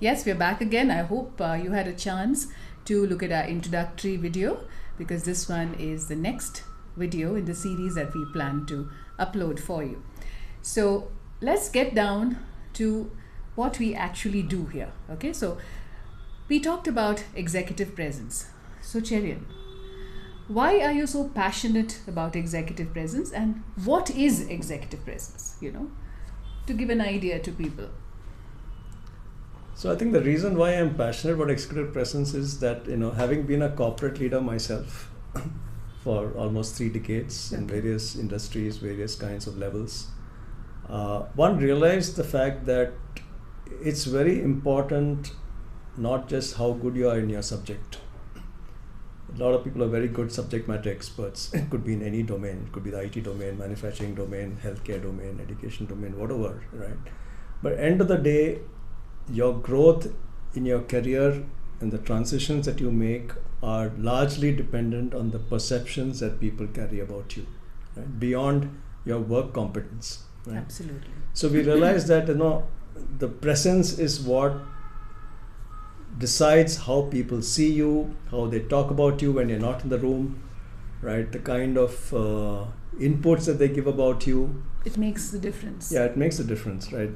Yes, we're back again. I hope you had a chance to look at our introductory video, because this one is the next video in the series that we plan to upload for you. So let's get down to what we actually do here. Okay, so we talked about executive presence. So Cherian, why are you so passionate about executive presence, and what is executive presence, to give an idea to people? So I think the reason why I'm passionate about executive presence is that, having been a corporate leader myself for almost 3 decades in various industries, various kinds of levels, one realized the fact that it's very important not just how good you are in your subject. A lot of people are very good subject matter experts. It could be in any domain. It could be the IT domain, manufacturing domain, healthcare domain, education domain, whatever, right? But end of the day, your growth in your career and the transitions that you make are largely dependent on the perceptions that people carry about you, right? Beyond your work competence. Right? Absolutely. So we realize that the presence is what decides how people see you, how they talk about you when you're not in the room, right? The kind of inputs that they give about you. It makes the difference. Yeah, it makes a difference, right?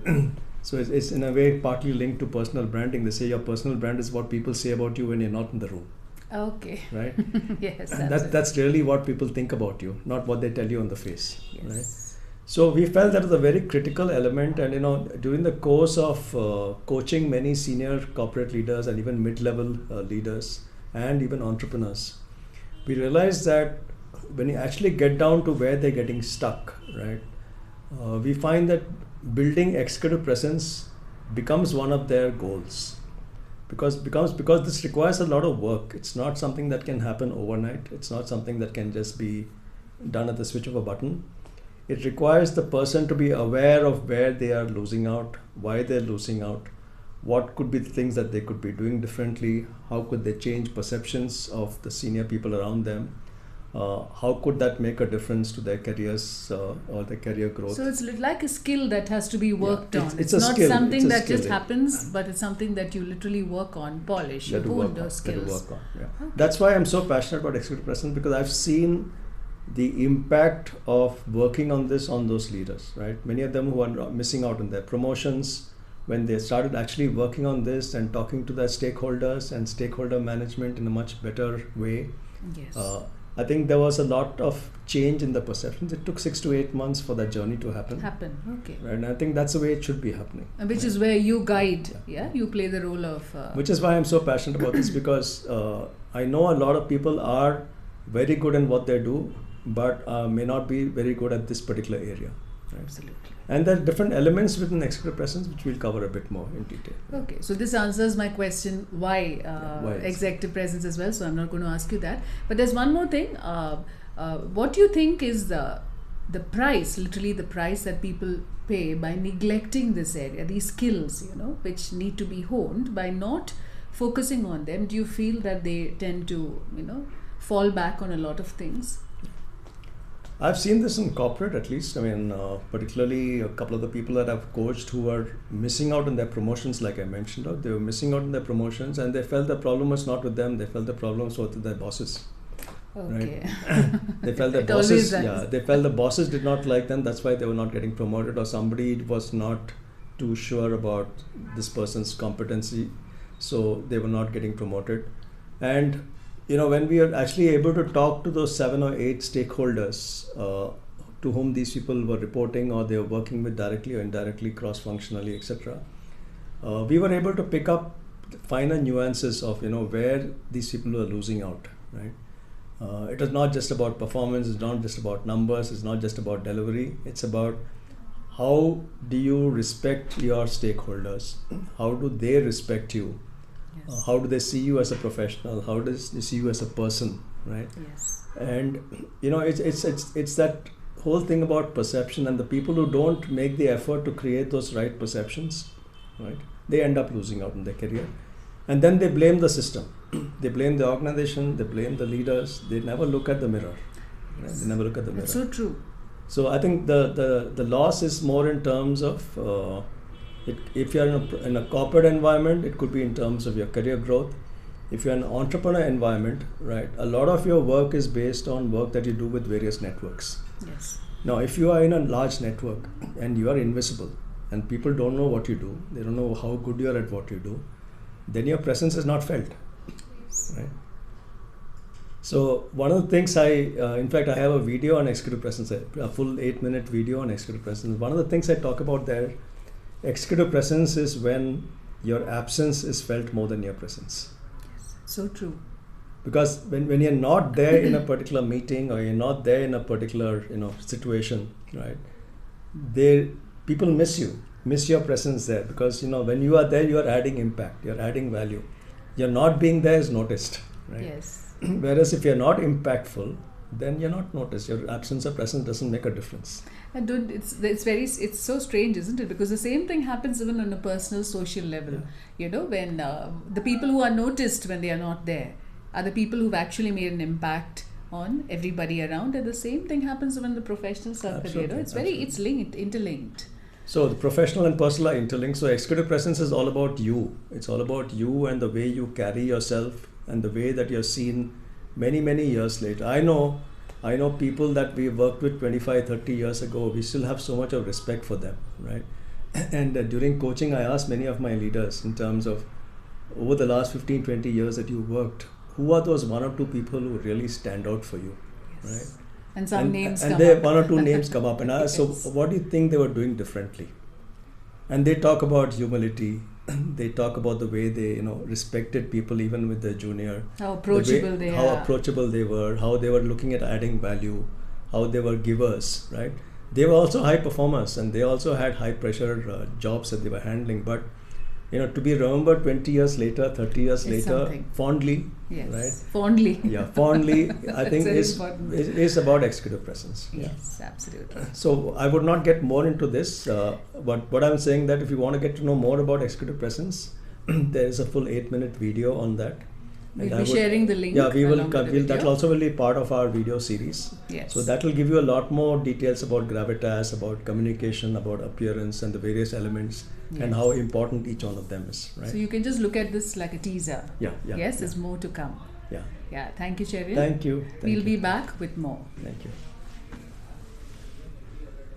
So it's in a way partly linked to personal branding. They say your personal brand is what people say about you when you're not in the room. Okay. Right? Yes. That's really what people think about you, not what they tell you on the face. Yes. Right? So we felt that was a very critical element, and during the course of coaching many senior corporate leaders and even mid-level leaders and even entrepreneurs, we realized that when you actually get down to where they're getting stuck, right, we find that building executive presence becomes one of their goals, because this requires a lot of work. It's not something that can happen overnight. It's not something that can just be done at the switch of a button. It requires the person to be aware of where they are losing out, why they're losing out, what could be the things that they could be doing differently, how could they change perceptions of the senior people around them, how could that make a difference to their careers or their career growth. So it's like a skill that has to be worked on. It's not skill. Something that just happens, but it's something that you literally work on, polish, you hone those skills. Okay. That's why I'm so passionate about executive presence, because I've seen the impact of working on this on those leaders, right? Many of them who are missing out on their promotions, when they started actually working on this and talking to their stakeholders and stakeholder management in a much better way. Yes. I think there was a lot of change in the perceptions. It took 6 to 8 months for that journey to happen. Okay. Right, and I think that's the way it should be happening. And which is where you guide, you play the role of... Which is why I'm so passionate about this, because I know a lot of people are very good in what they do, but may not be very good at this particular area. Right? Absolutely. And there are different elements within executive presence which we'll cover a bit more in detail. Okay, so this answers my question, why executive presence as well, so I'm not going to ask you that. But there's one more thing. What do you think is the price, literally the price that people pay by neglecting this area, these skills, which need to be honed, by not focusing on them? Do you feel that they tend to, fall back on a lot of things? I've seen this in corporate, at least. I mean, particularly a couple of the people that I've coached who were missing out on their promotions, like I mentioned, they were missing out on their promotions, and they felt the problem was not with them. They felt the problem was with their bosses. Okay. Right? They felt that bosses, they felt the bosses did not like them. That's why they were not getting promoted, or somebody was not too sure about this person's competency, so they were not getting promoted. And when we are actually able to talk to those 7 or 8 stakeholders to whom these people were reporting, or they were working with directly or indirectly, cross-functionally, etc., we were able to pick up finer nuances of where these people were losing out. Right? It was not just about performance. It's not just about numbers. It's not just about delivery. It's about how do you respect your stakeholders? How do they respect you? Yes. How do they see you as a professional? How do they see you as a person, right? Yes. And it's that whole thing about perception, and the people who don't make the effort to create those right perceptions, right? They end up losing out in their career, and then they blame the system, they blame the organization, they blame the leaders. They never look at the mirror. Right? They never look at the mirror. That's so true. So I think the loss is more in terms of If you're in a corporate environment, it could be in terms of your career growth. If you're in an entrepreneur environment, right, a lot of your work is based on work that you do with various networks. Yes. Now, if you are in a large network and you are invisible and people don't know what you do, they don't know how good you are at what you do, then your presence is not felt, right? So one of the things in fact, I have a video on executive presence, a full 8-minute video on executive presence. One of the things I talk about there, executive presence is when your absence is felt more than your presence. Yes. So true. Because when you're not there in a particular meeting or you're not there in a particular situation, right? People miss your presence there, because when you are there, you are adding impact, you're adding value. You're not being there is noticed, right? Yes. Whereas if you're not impactful, then you're not noticed. Your absence or presence doesn't make a difference. And it's so strange, isn't it? Because the same thing happens even on a personal, social level. Yeah. When the people who are noticed when they are not there are the people who've actually made an impact on everybody around, and the same thing happens even in the professional circle. Absolutely, It's interlinked. So the professional and personal are interlinked. So executive presence is all about you. It's all about you and the way you carry yourself and the way that you're seen many, many years later. I know people that we worked with 25, 30 years ago. We still have so much of respect for them, right? And during coaching, I asked many of my leaders in terms of over the last 15, 20 years that you worked, who are those 1 or 2 people who really stand out for you, right? And some names come up. And 1 or 2 names come up. And I asked, so what do you think they were doing differently? And they talk about humility. They talk about the way they, respected people even with their junior. How approachable they are. How approachable they were. How they were looking at adding value. How they were givers, right? They were also high performers, and they also had high pressure jobs that they were handling. But to be remembered 20 years later, 30 years later, something. Fondly, yes. Right? Fondly. Yeah, fondly, I think is about executive presence. Yes, absolutely. So I would not get more into this, but what I'm saying that if you want to get to know more about executive presence, there is a full 8-minute video on that. We'll be sharing the link. Yeah, we will. That will also be part of our video series. Yes. So that will give you a lot more details about gravitas, about communication, about appearance, and the various elements, and how important each one of them is. Right. So you can just look at this like a teaser. Yeah. Yes, there's more to come. Yeah. Yeah. Thank you, Cherian. Thank you. We'll be back with more. Thank you.